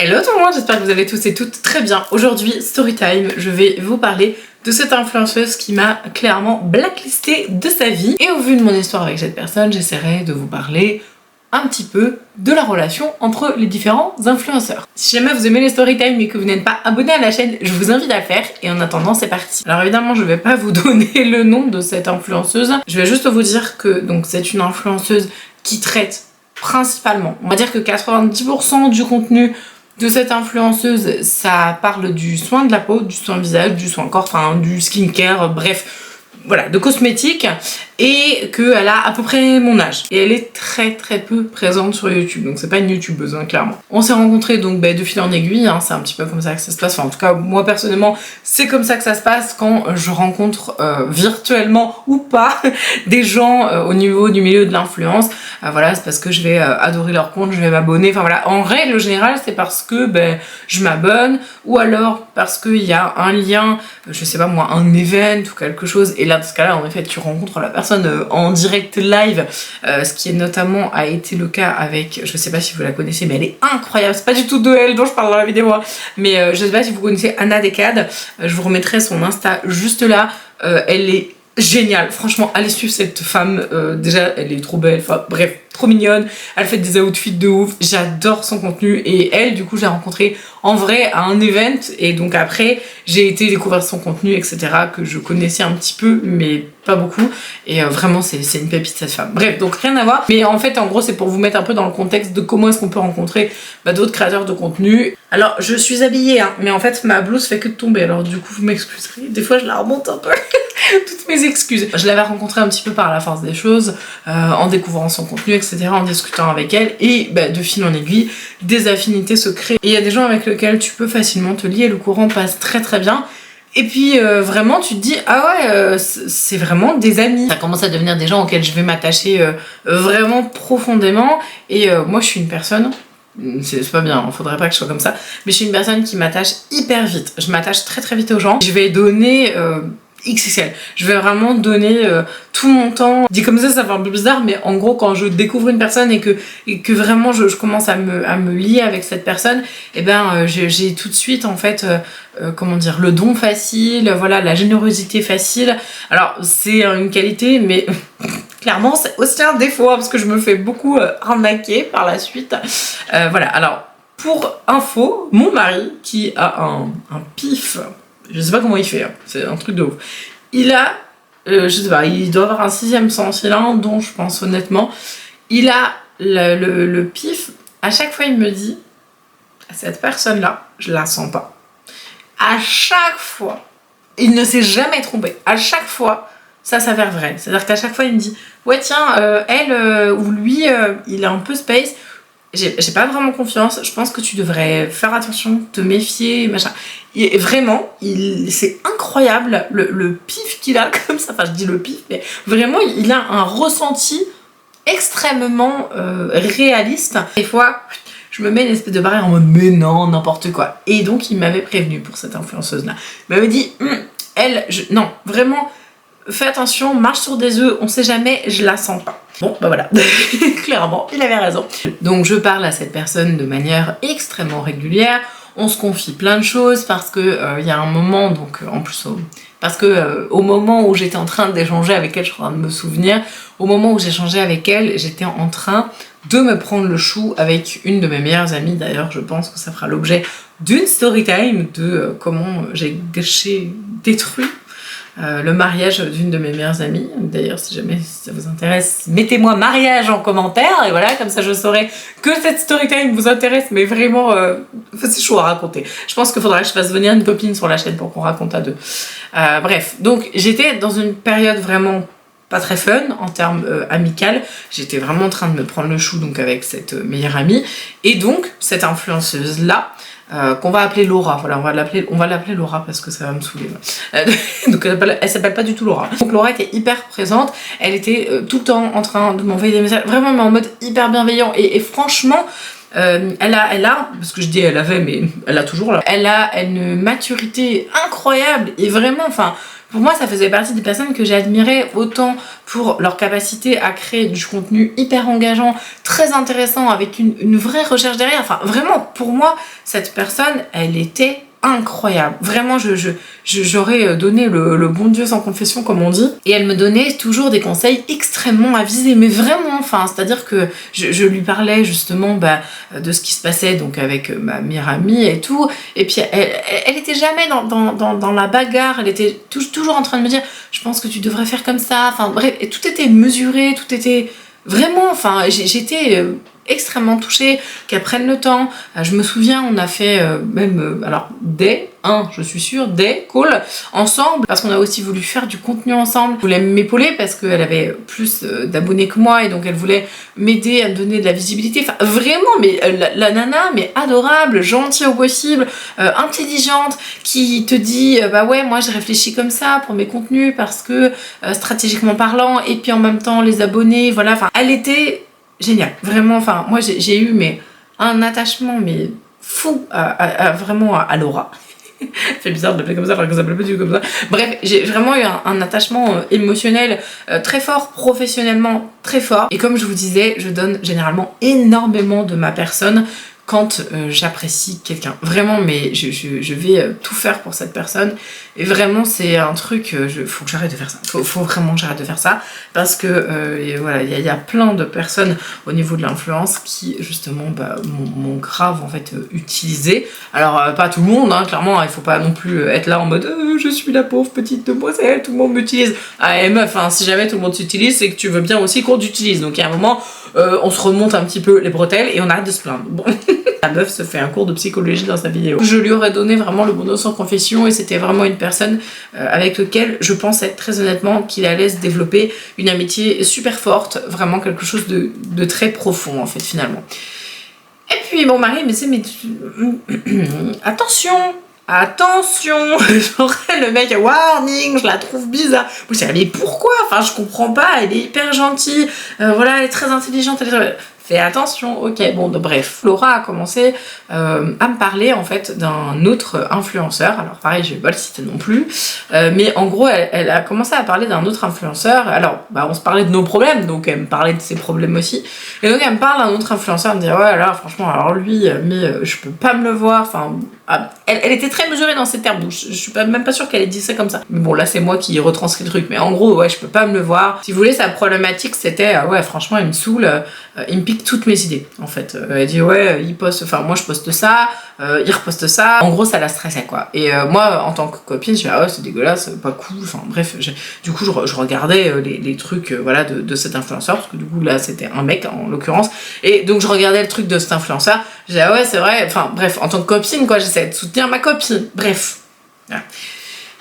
Hello tout le monde, j'espère que vous allez tous et toutes très bien. Aujourd'hui, Storytime, je vais vous parler de cette influenceuse qui m'a clairement blacklisté de sa vie. Et au vu de mon histoire avec cette personne, j'essaierai de vous parler un petit peu de la relation entre les différents influenceurs. Si jamais vous aimez les Storytime et que vous n'êtes pas abonné à la chaîne, je vous invite à le faire. Et en attendant, c'est parti. Alors évidemment, je vais pas vous donner le nom de cette influenceuse. Je vais juste vous dire que donc c'est une influenceuse qui traite principalement, on va dire que 90% du contenu de cette influenceuse, ça parle du soin de la peau, du soin visage, du soin corps, enfin du skincare, bref, voilà, de cosmétiques, et qu'elle a à peu près mon âge. Et elle est très peu présente sur YouTube, donc c'est pas une youtubeuse, hein, clairement. On s'est rencontrés donc de fil en aiguille, hein, c'est un petit peu comme ça que ça se passe, enfin en tout cas moi personnellement c'est comme ça que ça se passe quand je rencontre virtuellement ou pas des gens au niveau du milieu de l'influence. Voilà, c'est parce que je vais adorer leur compte, je vais m'abonner, enfin voilà, en règle générale c'est parce que je m'abonne, ou alors parce qu'il y a un lien, je sais pas moi, un event ou quelque chose, et là dans ce cas là en effet tu rencontres la personne en direct live, ce qui est notamment a été le cas avec, je sais pas si vous la connaissez mais elle est incroyable, c'est pas du tout de elle dont je parle dans la vidéo, mais je sais pas si vous connaissez Anna Decade, je vous remettrai son Insta juste là, elle est géniale, franchement allez suivre cette femme, déjà elle est trop belle, enfin bref, trop mignonne, elle fait des outfits de ouf, j'adore son contenu, et elle du coup je l'ai rencontrée en vrai à un event, et donc après j'ai été découvrir son contenu etc, que je connaissais un petit peu mais pas beaucoup, et vraiment c'est une pépite cette femme. Bref, donc rien à voir, mais en fait en gros c'est pour vous mettre un peu dans le contexte de comment est-ce qu'on peut rencontrer d'autres créateurs de contenu. Alors je suis habillée hein, mais en fait ma blouse fait que de tomber, alors du coup vous m'excuserez, des fois je la remonte un peu toutes mes excuses. Je l'avais rencontrée un petit peu par la force des choses, en découvrant son contenu etc, en discutant avec elle, et de fil en aiguille des affinités se créent, et il y a des gens avec lesquels tu peux facilement te lier, le courant passe très bien. Et puis vraiment tu te dis ah ouais c'est vraiment des amis, ça commence à devenir des gens auxquels je vais m'attacher vraiment profondément, et moi je suis une personne, c'est pas bien, faudrait pas que je sois comme ça, mais je suis une personne qui m'attache hyper vite, je m'attache très vite aux gens, je vais donner XXL, je vais vraiment donner tout mon temps, dit comme ça fait un peu bizarre, mais en gros quand je découvre une personne et que vraiment je commence à me lier avec cette personne, et j'ai tout de suite en fait comment dire, le don facile, voilà, la générosité facile. Alors c'est une qualité mais clairement c'est aussi un défaut, hein, parce que je me fais beaucoup arnaquer par la suite. Voilà, alors pour info, mon mari qui a un pif, je sais pas comment il fait, hein, c'est un truc de ouf. Il a, je sais pas, il doit avoir un 6e sens, il a un don, je pense honnêtement. Il a le pif, à chaque fois il me dit, cette personne-là, je la sens pas. À chaque fois, il ne s'est jamais trompé. À chaque fois, ça s'avère vrai. C'est-à-dire qu'à chaque fois il me dit, ouais tiens, elle ou lui, il est un peu space. J'ai pas vraiment confiance, je pense que tu devrais faire attention, te méfier, machin. Et vraiment, c'est incroyable le pif qu'il a comme ça, enfin je dis le pif, mais vraiment il a un ressenti extrêmement réaliste. Des fois, je me mets une espèce de barrière en mode mais non, n'importe quoi. Et donc il m'avait prévenu pour cette influenceuse-là. Il m'avait dit, non, vraiment, fais attention, marche sur des œufs, on sait jamais, je la sens pas. Bon, voilà, clairement, il avait raison. Donc je parle à cette personne de manière extrêmement régulière, on se confie plein de choses parce que il y a un moment, donc en plus, parce que au moment où j'étais en train d'échanger avec elle, je suis en train de me souvenir, au moment où j'échangeais avec elle, j'étais en train de me prendre le chou avec une de mes meilleures amies, d'ailleurs je pense que ça fera l'objet d'une storytime de comment j'ai détruit le mariage d'une de mes meilleures amies. D'ailleurs si jamais ça vous intéresse, mettez-moi mariage en commentaire, et voilà, comme ça je saurai que cette storytime vous intéresse, mais vraiment c'est chaud à raconter. Je pense qu'il faudra que je fasse venir une copine sur la chaîne pour qu'on raconte à deux. Bref, donc j'étais dans une période vraiment pas très fun en termes amical, j'étais vraiment en train de me prendre le chou donc avec cette meilleure amie, et donc cette influenceuse là qu'on va appeler Laura, voilà, on va l'appeler Laura parce que ça va me saouler. Donc elle s'appelle pas du tout Laura. Donc Laura était hyper présente, elle était tout le temps en train de m'envoyer des messages, vraiment mais en mode hyper bienveillant, et franchement elle a, parce que je dis elle avait, mais elle a toujours là, elle a une maturité incroyable, et vraiment, enfin pour moi ça faisait partie des personnes que j'admirais autant pour leur capacité à créer du contenu hyper engageant, très intéressant, avec une vraie recherche derrière. Enfin vraiment, pour moi, cette personne, elle était incroyable. Vraiment, j'aurais donné le bon Dieu sans confession, comme on dit. Et elle me donnait toujours des conseils extrêmement avisés, mais vraiment, enfin, c'est-à-dire que je lui parlais justement de ce qui se passait donc avec ma meilleure amie et tout. Et puis, elle était jamais dans la bagarre, elle était toujours en train de me dire, je pense que tu devrais faire comme ça. Enfin, bref, et tout était mesuré, tout était vraiment, enfin, j'étais extrêmement touchée qu'elle prenne le temps. Je me souviens, on a fait alors je suis sûre, des calls ensemble, parce qu'on a aussi voulu faire du contenu ensemble. Elle voulait m'épauler parce qu'elle avait plus d'abonnés que moi et donc elle voulait m'aider à me donner de la visibilité. Enfin, vraiment, mais la nana, mais adorable, gentille au possible, intelligente, qui te dit, bah ouais, moi j'ai réfléchi comme ça pour mes contenus parce que stratégiquement parlant, et puis en même temps les abonnés, voilà. Enfin, elle était génial, vraiment. Enfin, moi j'ai eu un attachement fou vraiment à Laura. C'est bizarre de l'appeler comme ça alors que ça s'appelle pas du tout comme ça. Bref, j'ai vraiment eu un attachement émotionnel très fort, professionnellement très fort. Et comme je vous disais, je donne généralement énormément de ma personne quand j'apprécie quelqu'un. Vraiment, mais je vais tout faire pour cette personne. Et vraiment, c'est un truc, faut que j'arrête de faire ça. Faut vraiment que j'arrête de faire ça. Parce que, voilà, il y a plein de personnes au niveau de l'influence qui, justement, m'ont grave, en fait, utilisé. Alors, pas tout le monde, hein, clairement, il faut pas non plus être là en mode je suis la pauvre petite demoiselle, tout le monde m'utilise. Ah, et meuf, hein, si jamais tout le monde t'utilise, c'est que tu veux bien aussi qu'on t'utilise. Donc, il y a un moment, on se remonte un petit peu les bretelles et on arrête de se plaindre. Bon. La meuf se fait un cours de psychologie dans sa vidéo. Je lui aurais donné vraiment le bon dos sans confession et c'était vraiment une personne avec laquelle je pensais très honnêtement qu'il allait se développer une amitié super forte, vraiment quelque chose de très profond en fait finalement. Et puis mon mari me disait mais attention, genre le mec warning, je la trouve bizarre. Je me disais mais pourquoi, enfin je comprends pas, elle est hyper gentille, voilà, elle est très intelligente, fais attention, ok, bon, bref. Laura a commencé à me parler en fait d'un autre influenceur, alors pareil, je vais pas le citer non plus, mais en gros, elle a commencé à parler d'un autre influenceur, alors, on se parlait de nos problèmes, donc elle me parlait de ses problèmes aussi, et donc elle me parle d'un autre influenceur, elle me dit, ouais, là, franchement, alors lui, mais je peux pas me le voir, enfin, elle était très mesurée dans ses termes, donc je suis même pas sûre qu'elle ait dit ça comme ça. Mais bon, là, c'est moi qui retranscris le truc, mais en gros, ouais, je peux pas me le voir. Si vous voulez, sa problématique, c'était, ouais, franchement, il me saoule, il me pique toutes mes idées, en fait. Elle dit, ouais, il poste, enfin, moi, je poste ça, il reposte ça. En gros, ça la stressait, quoi. Et moi, en tant que copine, je dis, ah ouais, c'est dégueulasse, pas cool, enfin, bref, du coup, je regardais les trucs, voilà, de cet influenceur, parce que du coup, là, c'était un mec, en l'occurrence, et donc, je regardais le truc de cet influenceur, je dis, ah ouais, c'est vrai, enfin, bref, en tant que copine, quoi, j'essaie de soutenir ma copine, bref. Voilà.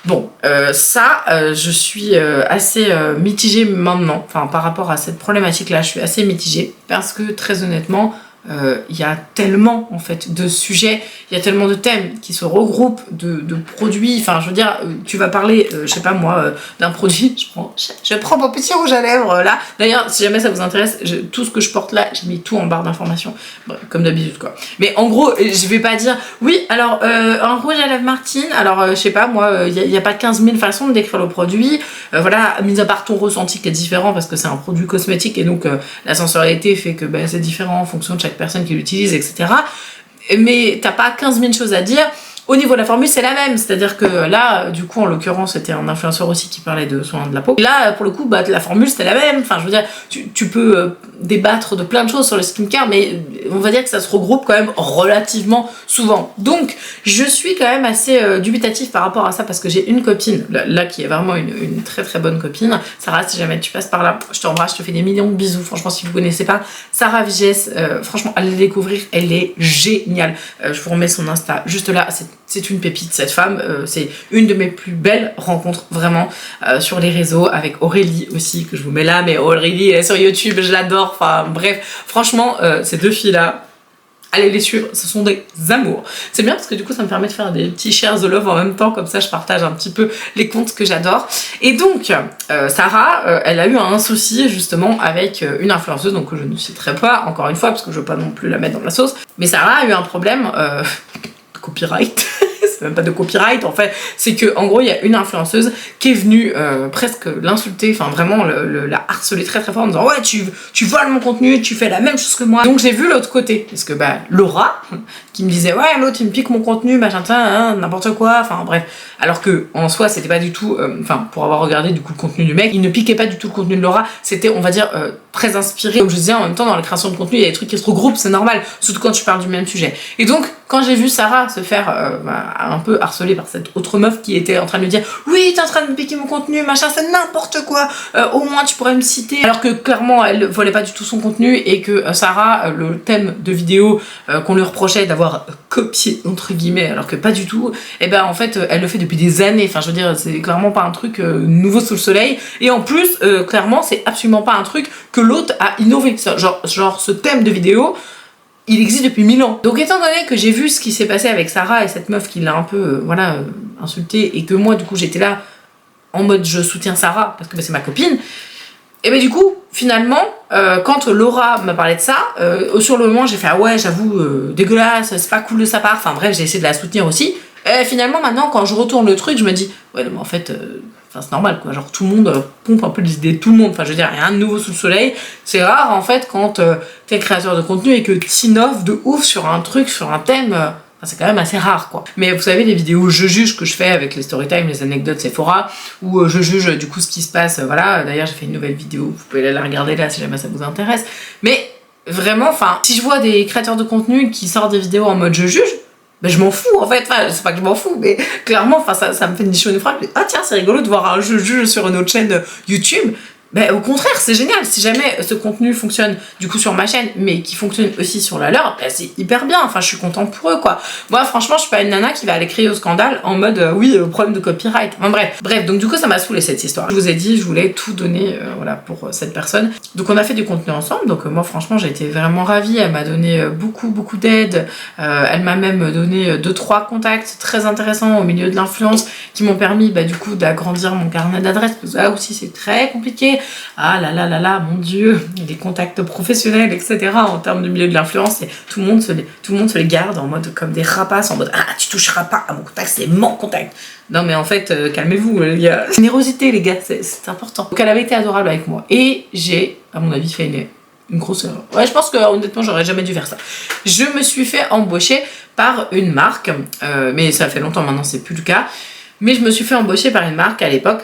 Bon, je suis assez mitigée maintenant, enfin par rapport à cette problématique-là, je suis assez mitigée parce que très honnêtement, il y a tellement en fait de sujets, il y a tellement de thèmes qui se regroupent, de produits, enfin je veux dire, tu vas parler, je sais pas moi, d'un produit, je prends mon petit rouge à lèvres là, d'ailleurs si jamais ça vous intéresse, tout ce que je porte là, j'ai mis tout en barre d'informations, comme d'habitude quoi, mais en gros je vais pas dire, oui alors un rouge à lèvres Martine, alors je sais pas moi, il y a pas 15 000 façons de décrire le produit, voilà, mis à part ton ressenti qui est différent parce que c'est un produit cosmétique et donc la sensorialité fait que c'est différent en fonction de chaque personne qui l'utilise, etc. Mais t'as pas 15 000 choses à dire. Au niveau de la formule, c'est la même, c'est-à-dire que là, du coup, en l'occurrence, c'était un influenceur aussi qui parlait de soins de la peau. Et là, pour le coup, la formule, c'était la même. Enfin, je veux dire, tu peux débattre de plein de choses sur le skincare, mais on va dire que ça se regroupe quand même relativement souvent. Donc, je suis quand même assez dubitative par rapport à ça, parce que j'ai une copine, là qui est vraiment une très très bonne copine. Sarah, si jamais tu passes par là, je t'embrasse, je te fais des millions de bisous. Franchement, si vous connaissez pas, Sarah Vigès, franchement, allez la découvrir, elle est géniale. Je vous remets son Insta juste là, c'est une pépite cette femme, c'est une de mes plus belles rencontres vraiment sur les réseaux, avec Aurélie aussi que je vous mets là, mais Aurélie elle est sur YouTube, je l'adore, enfin bref, franchement ces deux filles là, allez les suivre, ce sont des amours. C'est bien parce que du coup ça me permet de faire des petits shares the love en même temps, comme ça je partage un petit peu les comptes que j'adore. Et donc Sarah, elle a eu un souci justement avec une influenceuse, donc que je ne citerai pas encore une fois parce que je veux pas non plus la mettre dans la sauce, mais Sarah a eu un problème copyright, c'est même pas de copyright en fait, c'est que en gros il y a une influenceuse qui est venue presque l'insulter, enfin vraiment la harceler très très fort en disant ouais tu voles mon contenu, tu fais la même chose que moi. Donc j'ai vu l'autre côté, parce que bah Laura qui me disait ouais l'autre il me pique mon contenu, machin, n'importe quoi, enfin bref, alors que en soi c'était pas du tout, enfin pour avoir regardé du coup le contenu du mec, il ne piquait pas du tout le contenu de Laura, c'était on va dire très inspiré. Comme je disais, en même temps dans la création de contenu il y a des trucs qui se regroupent, c'est normal, surtout quand tu parles du même sujet. Et donc quand j'ai vu Sarah se faire un peu harceler par cette autre meuf qui était en train de lui dire oui t'es en train de me piquer mon contenu, machin, c'est n'importe quoi, au moins tu pourrais me citer, alors que clairement elle volait pas du tout son contenu et que Sarah, le thème de vidéo qu'on lui reprochait d'avoir copié entre guillemets, alors que pas du tout, et ben en fait elle le fait depuis des années, enfin je veux dire c'est clairement pas un truc nouveau sous le soleil, et en plus clairement c'est absolument pas un truc que l'autre a innové, genre ce thème de vidéo il existe depuis 1000 ans. Donc étant donné que j'ai vu ce qui s'est passé avec Sarah et cette meuf qui l'a un peu insultée, et que moi du coup j'étais là en mode je soutiens Sarah parce que bah, c'est ma copine, et ben du coup finalement quand Laura m'a parlé de ça, sur le moment j'ai fait ah ouais j'avoue dégueulasse, c'est pas cool de sa part, enfin bref j'ai essayé de la soutenir aussi, et finalement maintenant quand je retourne le truc je me dis ouais non, mais en fait c'est normal quoi, genre tout le monde pompe un peu les idées de tout le monde, enfin je veux dire rien de nouveau sous le soleil, c'est rare en fait quand t'es créateur de contenu et que t'innoves de ouf sur un truc, sur un thème, c'est quand même assez rare quoi. Mais vous savez les vidéos je juge que je fais avec les storytime, les anecdotes Sephora, où je juge du coup ce qui se passe, voilà, d'ailleurs j'ai fait une nouvelle vidéo, vous pouvez aller la regarder là si jamais ça vous intéresse, mais vraiment enfin si je vois des créateurs de contenu qui sortent des vidéos en mode je juge, ben je m'en fous en fait, enfin c'est pas que je m'en fous mais clairement enfin ça me fait une chaud une frappe, ah tiens c'est rigolo de voir un je juge sur une autre chaîne YouTube. Ben, au contraire, c'est génial. Si jamais ce contenu fonctionne du coup sur ma chaîne, mais qui fonctionne aussi sur la leur, ben, c'est hyper bien. Enfin, je suis contente pour eux, quoi. Moi, franchement, je suis pas une nana qui va aller crier au scandale en mode oui, problème de copyright. Enfin, bref. Donc, du coup, ça m'a saoulé cette histoire. Je vous ai dit, je voulais tout donner voilà, pour cette personne. Donc, on a fait du contenu ensemble. Donc, moi, franchement, j'ai été vraiment ravie. Elle m'a donné beaucoup d'aide. Elle m'a même donné 2-3 contacts très intéressants au milieu de l'influence qui m'ont permis, bah, du coup, d'agrandir mon carnet d'adresses. Parce que là aussi, c'est très compliqué. Ah là, mon dieu, les contacts professionnels, etc. en termes de milieu de l'influence, tout le monde se les garde en mode comme des rapaces, en mode ah tu toucheras pas à mon contact, c'est mon contact. Non mais en fait, calmez-vous les gars. Générosité les gars, c'est important. Donc elle avait été adorable avec moi et j'ai, à mon avis, fait une grosse erreur. Ouais, je pense que honnêtement, j'aurais jamais dû faire ça. Je me suis fait embaucher par une marque, mais ça fait longtemps maintenant, c'est plus le cas. Mais je me suis fait embaucher par une marque à l'époque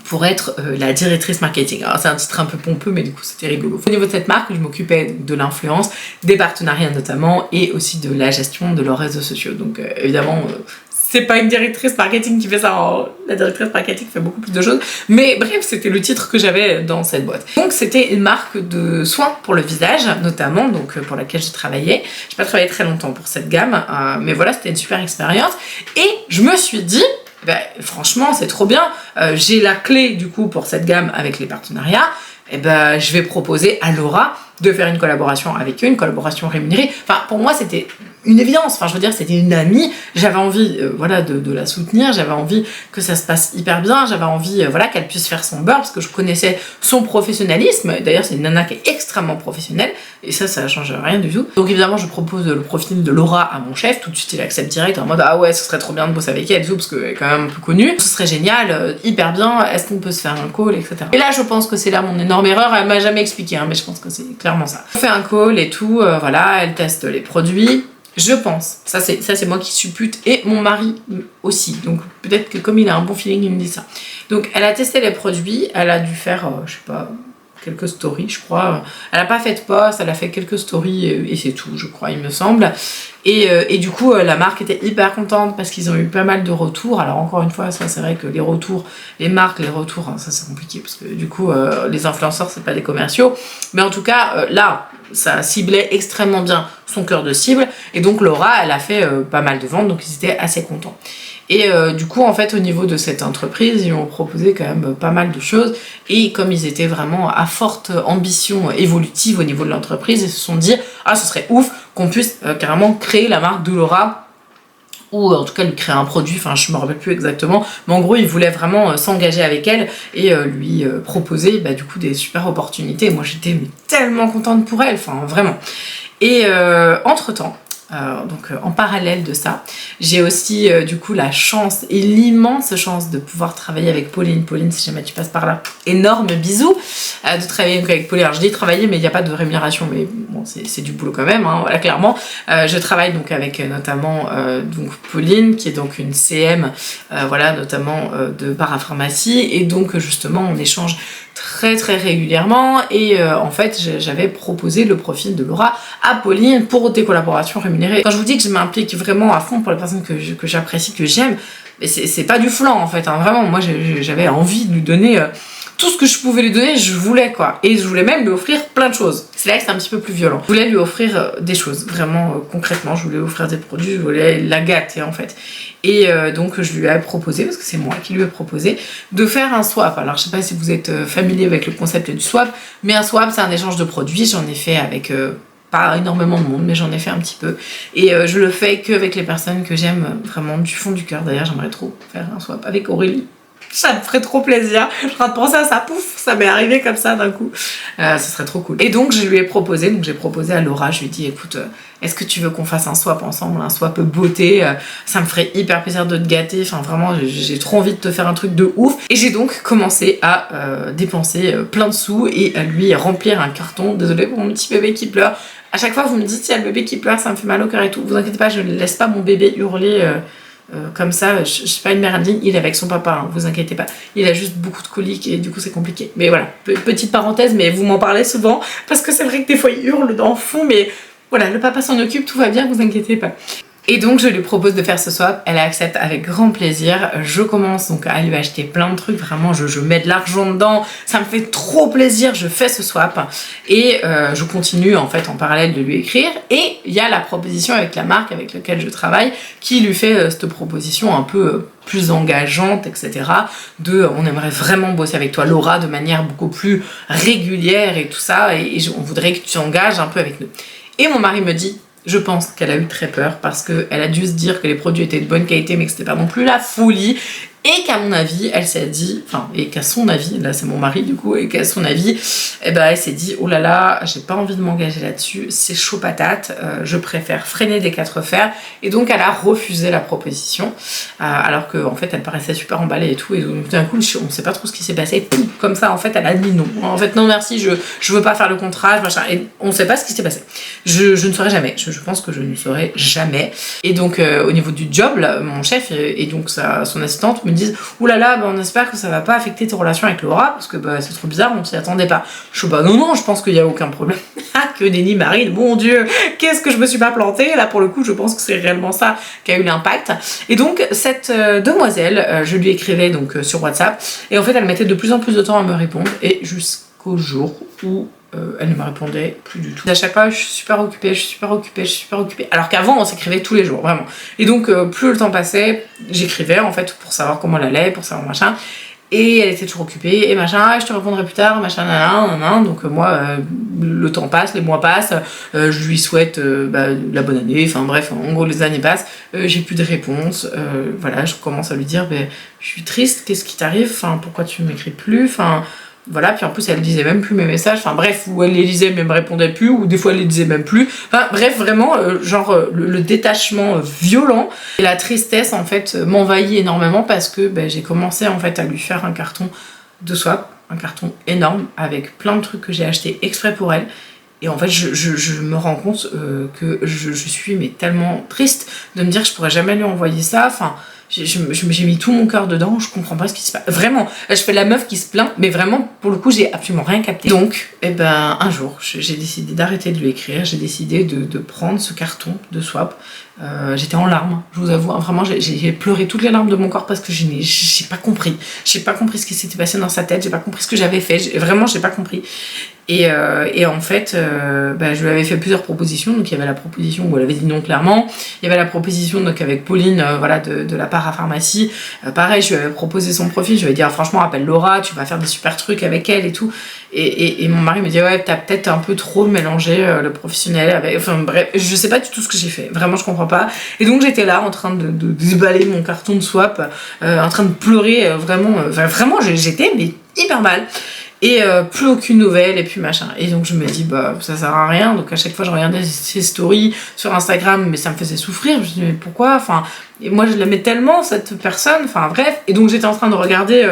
pour être la directrice marketing. Alors c'est un titre un peu pompeux mais du coup c'était rigolo. Au niveau de cette marque, je m'occupais de l'influence, des partenariats notamment et aussi de la gestion de leurs réseaux sociaux. Donc évidemment c'est pas une directrice marketing qui fait ça, la directrice marketing fait beaucoup plus de choses, mais bref c'était le titre que j'avais dans cette boîte. Donc c'était une marque de soins pour le visage notamment, donc pour laquelle je travaillais. J'ai pas travaillé très longtemps pour cette gamme, mais voilà c'était une super expérience et je me suis dit ben, franchement c'est trop bien, j'ai la clé du coup pour cette gamme avec les partenariats, et ben je vais proposer à Laura de faire une collaboration avec eux, une collaboration rémunérée. Enfin pour moi c'était une évidence, enfin je veux dire c'était une amie, j'avais envie voilà de la soutenir, j'avais envie que ça se passe hyper bien, j'avais envie voilà qu'elle puisse faire son beurre parce que je connaissais son professionnalisme. D'ailleurs c'est une nana qui est extrêmement professionnelle et ça change rien du tout. Donc évidemment je propose le profil de Laura à mon chef, tout de suite il accepte direct en mode ah ouais ce serait trop bien de bosser avec elle et tout parce qu'elle est quand même un peu connue, ce serait génial, hyper bien, est-ce qu'on peut se faire un call, etc. Et là je pense que c'est là mon énorme erreur, elle m'a jamais expliqué mais je pense que c'est clairement ça. On fait un call et tout, voilà, elle teste les produits. Je pense, ça c'est moi qui suppute et mon mari aussi, donc peut-être que comme il a un bon feeling il me dit ça. Donc elle a testé les produits, elle a dû faire, je sais pas, quelques stories je crois, elle a pas fait de post, elle a fait quelques stories et c'est tout je crois il me semble. Et du coup la marque était hyper contente parce qu'ils ont eu pas mal de retours. Alors encore une fois ça c'est vrai que les retours, les marques, les retours ça c'est compliqué parce que du coup les influenceurs c'est pas des commerciaux, mais en tout cas là ça ciblait extrêmement bien son cœur de cible et donc Laura elle a fait pas mal de ventes donc ils étaient assez contents. Et du coup en fait au niveau de cette entreprise ils ont proposé quand même pas mal de choses et comme ils étaient vraiment à forte ambition évolutive au niveau de l'entreprise, ils se sont dit ah ce serait ouf qu'on puisse carrément créer la marque de Laura ou en tout cas lui créer un produit, enfin je me rappelle plus exactement, mais en gros ils voulaient vraiment s'engager avec elle et lui proposer bah, du coup des super opportunités. Moi j'étais tellement contente pour elle, enfin vraiment. Et entre temps Donc en parallèle de ça, j'ai aussi du coup la chance et l'immense chance de pouvoir travailler avec Pauline. Pauline, si jamais tu passes par là, énorme bisous, de travailler avec Pauline. Alors je dis travailler, mais il n'y a pas de rémunération, mais bon, c'est du boulot quand même, hein, voilà, clairement. Je travaille donc avec notamment donc Pauline, qui est donc une CM, voilà, notamment de parapharmacie, et donc justement on échange très régulièrement, et en fait j'avais proposé le profil de Laura à Pauline pour des collaborations rémunérées. Quand je vous dis que je m'implique vraiment à fond pour les personnes que j'apprécie, que j'aime, mais c'est pas du flan en fait, hein, vraiment, moi j'avais envie de lui donner tout ce que je pouvais lui donner, je voulais quoi, et je voulais même lui offrir plein de choses. C'est là que c'est un petit peu plus violent. Je voulais lui offrir des choses, vraiment concrètement, je voulais offrir des produits, je voulais la gâter en fait. Et donc je lui ai proposé, parce que c'est moi qui lui ai proposé, de faire un swap. Alors je sais pas si vous êtes familier avec le concept du swap, mais un swap c'est un échange de produits. J'en ai fait avec pas énormément de monde, mais j'en ai fait un petit peu. Et je le fais qu'avec les personnes que j'aime vraiment du fond du cœur. D'ailleurs j'aimerais trop faire un swap avec Aurélie. Ça me ferait trop plaisir. Je suis en train de penser à ça, pouf, ça m'est arrivé comme ça d'un coup. Ce serait trop cool. Et donc je lui ai proposé, donc j'ai proposé à Laura, je lui ai dit écoute, est-ce que tu veux qu'on fasse un swap ensemble, un swap beauté, ça me ferait hyper plaisir de te gâter, enfin vraiment j'ai trop envie de te faire un truc de ouf. Et j'ai donc commencé à dépenser plein de sous et à lui remplir un carton. Désolée pour mon petit bébé qui pleure. À chaque fois vous me dites, il y a le bébé qui pleure, ça me fait mal au cœur et tout. Vous inquiétez pas, je ne laisse pas mon bébé hurler comme ça, je suis pas une mère indigne, il est avec son papa, hein, vous inquiétez pas. Il a juste beaucoup de coliques et du coup c'est compliqué. Mais voilà, petite parenthèse, mais vous m'en parlez souvent, parce que c'est vrai que des fois il hurle dans le fond, mais voilà, le papa s'en occupe, tout va bien, vous inquiétez pas. Et donc je lui propose de faire ce swap, elle accepte avec grand plaisir. Je commence donc à lui acheter plein de trucs, vraiment je mets de l'argent dedans, ça me fait trop plaisir, je fais ce swap et je continue en fait en parallèle de lui écrire. Et il y a la proposition avec la marque avec laquelle je travaille qui lui fait cette proposition un peu plus engageante, etc. De on aimerait vraiment bosser avec toi Laura de manière beaucoup plus régulière et tout ça, et on voudrait que tu t'engages un peu avec nous. Et mon mari me dit, je pense qu'elle a eu très peur parce qu'elle a dû se dire que les produits étaient de bonne qualité mais que c'était pas non plus la folie, et qu'à mon avis elle s'est dit, enfin et qu'à son avis, là c'est mon mari du coup, et qu'à son avis eh ben, elle s'est dit oh là là, j'ai pas envie de m'engager là-dessus, c'est chaud patate, je préfère freiner des quatre fers, et donc elle a refusé la proposition alors qu'en en fait elle paraissait super emballée et tout, et donc d'un coup on sait pas trop ce qui s'est passé, pouf, comme ça en fait elle a dit non, en fait non merci, je veux pas faire le contrat, machin, et on sait pas ce qui s'est passé. Je ne saurais jamais, je pense que je ne saurais jamais. Et donc au niveau du job là, mon chef et donc son assistante me disent oulala, bah, on espère que ça va pas affecter tes relations avec Laura parce que bah, c'est trop bizarre, on s'y attendait pas. Je suis pas non, je pense qu'il y a aucun problème. Que nenni Marine, mon dieu, qu'est-ce que je me suis pas plantée là, pour le coup je pense que c'est réellement ça qui a eu l'impact. Et donc cette demoiselle, je lui écrivais donc sur WhatsApp, et en fait elle mettait de plus en plus de temps à me répondre, et jusqu'au jour où elle ne me répondait plus du tout. À chaque fois, je suis super occupée, alors qu'avant on s'écrivait tous les jours, vraiment. Et donc plus le temps passait, j'écrivais en fait pour savoir comment elle allait, pour savoir machin, et elle était toujours occupée, et machin, je te répondrai plus tard, machin, nanana. Donc moi, le temps passe, les mois passent, je lui souhaite la bonne année, enfin bref, en gros les années passent, j'ai plus de réponse, voilà, je commence à lui dire, je suis triste, qu'est-ce qui t'arrive, enfin pourquoi tu ne m'écris plus, enfin... Voilà, puis en plus elle lisait même plus mes messages, enfin bref, ou elle les lisait mais elle me répondait plus, ou des fois elle les lisait même plus, enfin bref, vraiment, le détachement violent et la tristesse en fait m'envahit énormément, parce que j'ai commencé en fait à lui faire un carton de swap, un carton énorme avec plein de trucs que j'ai acheté exprès pour elle. Et en fait, je me rends compte que je suis mais tellement triste de me dire que je pourrais jamais lui envoyer ça, enfin... J'ai mis tout mon cœur dedans, je comprends pas ce qui se passe. Vraiment, je fais la meuf qui se plaint, mais vraiment, pour le coup, j'ai absolument rien capté. Donc, un jour, j'ai décidé d'arrêter de lui écrire, j'ai décidé de prendre ce carton de swap. J'étais en larmes, je vous avoue, vraiment, j'ai pleuré toutes les larmes de mon corps parce que j'ai pas compris. J'ai pas compris ce qui s'était passé dans sa tête, j'ai pas compris ce que j'avais fait, vraiment, j'ai pas compris. Et en fait, je lui avais fait plusieurs propositions. Donc il y avait la proposition où elle avait dit non clairement. Il y avait la proposition donc avec Pauline, voilà, de la parapharmacie. Pareil, je lui avais proposé son profil. Je lui avais dit franchement, appelle Laura, tu vas faire des super trucs avec elle et tout. Et mon mari me dit ouais, t'as peut-être un peu trop mélangé le professionnel avec. Enfin bref, je sais pas du tout ce que j'ai fait. Vraiment, je comprends pas. Et donc j'étais là en train de déballer mon carton de swap, en train de pleurer vraiment. Vraiment, j'étais mais hyper mal. et plus aucune nouvelle et puis machin. Et donc je me dis bah ça sert à rien, donc à chaque fois je regardais ses stories sur Instagram, mais ça me faisait souffrir. Je me dis mais pourquoi, enfin, et moi je l'aimais tellement cette personne, enfin bref. Et donc j'étais en train de regarder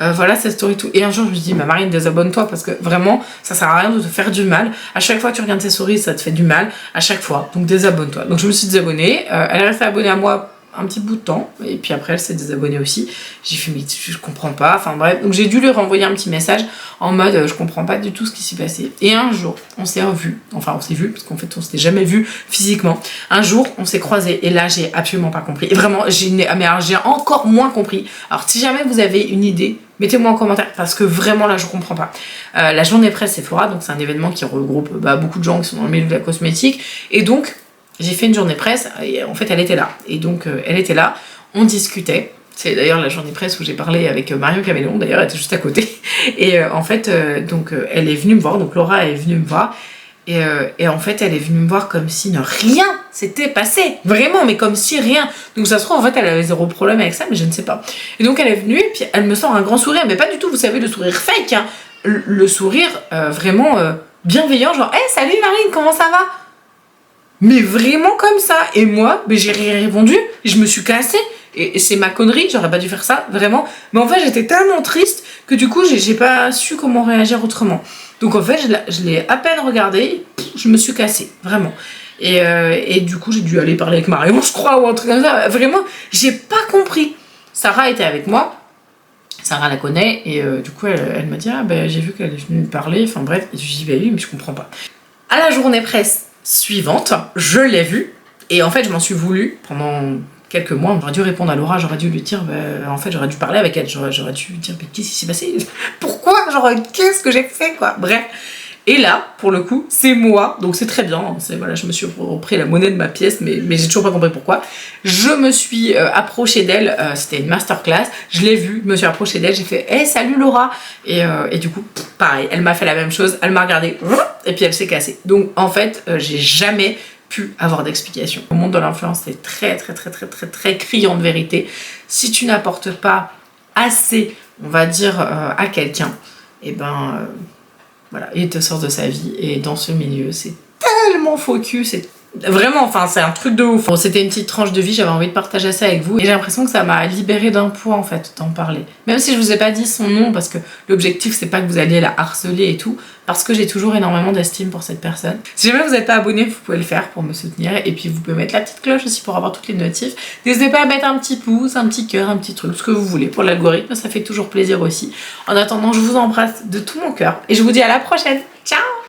voilà cette story tout, et un jour je me dis bah Marine, désabonne-toi parce que vraiment ça sert à rien de te faire du mal. À chaque fois que tu regardes ses stories ça te fait du mal à chaque fois, donc désabonne-toi. Donc je me suis désabonnée, elle est restée abonnée à moi un petit bout de temps, et puis après elle s'est désabonnée aussi. J'ai fait mais je comprends pas, enfin bref, donc j'ai dû lui renvoyer un petit message en mode je comprends pas du tout ce qui s'est passé. Et un jour on s'est revus, enfin on s'est vus parce qu'en fait on s'était jamais vus physiquement. Un jour on s'est croisés et là j'ai absolument pas compris, et vraiment j'ai encore moins compris. Alors si jamais vous avez une idée, mettez-moi en commentaire parce que vraiment là je comprends pas. La journée presse Sephora, donc c'est un événement qui regroupe beaucoup de gens qui sont dans le milieu de la cosmétique, et donc j'ai fait une journée presse, et en fait elle était là. Et donc elle était là, on discutait. C'est d'ailleurs la journée presse où j'ai parlé avec Marion Camélon, d'ailleurs elle était juste à côté. Et en fait, donc elle est venue me voir, donc Laura est venue me voir. Et en fait elle est venue me voir comme si rien s'était passé. Vraiment, mais comme si rien. Donc ça se trouve en fait elle avait zéro problème avec ça, mais je ne sais pas. Et donc elle est venue, et puis elle me sort un grand sourire, mais pas du tout, vous savez, le sourire fake, hein. Le sourire vraiment bienveillant, genre « Hey, salut Marine, comment ça va ?» Mais vraiment comme ça. Et moi, j'ai répondu, je me suis cassée. Et c'est ma connerie, j'aurais pas dû faire ça, vraiment. Mais en fait, j'étais tellement triste que du coup, j'ai pas su comment réagir autrement. Donc en fait, je l'ai à peine regardé, je me suis cassée, vraiment. Et du coup, j'ai dû aller parler avec Marion, je crois, ou un truc comme ça. Vraiment, j'ai pas compris. Sarah était avec moi. Sarah la connaît, et du coup, elle m'a dit « Ah, ben, j'ai vu qu'elle est venue me parler. » Enfin bref, et je lui ai dit « Bah oui, mais je comprends pas. » À la journée presse suivante, je l'ai vue, et en fait je m'en suis voulu pendant quelques mois. J'aurais dû répondre à Laura, j'aurais dû lui dire, en fait j'aurais dû parler avec elle, j'aurais dû lui dire mais qu'est-ce qui s'est passé, pourquoi, genre qu'est-ce que j'ai fait quoi, bref. Et là, pour le coup, c'est moi, donc c'est très bien, voilà, je me suis repris la monnaie de ma pièce, mais j'ai toujours pas compris pourquoi. Je me suis approchée d'elle, c'était une masterclass, je l'ai vue, je me suis approchée d'elle, j'ai fait « Hey, salut Laura !» Et du coup, pareil, elle m'a fait la même chose, elle m'a regardé, et puis elle s'est cassée. Donc en fait, j'ai jamais pu avoir d'explication. Le monde de l'influence, c'est très criant de vérité. Si tu n'apportes pas assez, on va dire, à quelqu'un, et ben... voilà, il te sort de sa vie, et dans ce milieu, c'est tellement faux cul, c'est vraiment, enfin, c'est un truc de ouf. Bon, c'était une petite tranche de vie, j'avais envie de partager ça avec vous, et j'ai l'impression que ça m'a libérée d'un poids, en fait, d'en parler. Même si je vous ai pas dit son nom, parce que l'objectif, c'est pas que vous alliez la harceler et tout, parce que j'ai toujours énormément d'estime pour cette personne. Si jamais vous n'êtes pas abonné, vous pouvez le faire pour me soutenir, et puis vous pouvez mettre la petite cloche aussi pour avoir toutes les notifs. N'hésitez pas à mettre un petit pouce, un petit cœur, un petit truc, ce que vous voulez pour l'algorithme, ça fait toujours plaisir aussi. En attendant, je vous embrasse de tout mon cœur, et je vous dis à la prochaine. Ciao!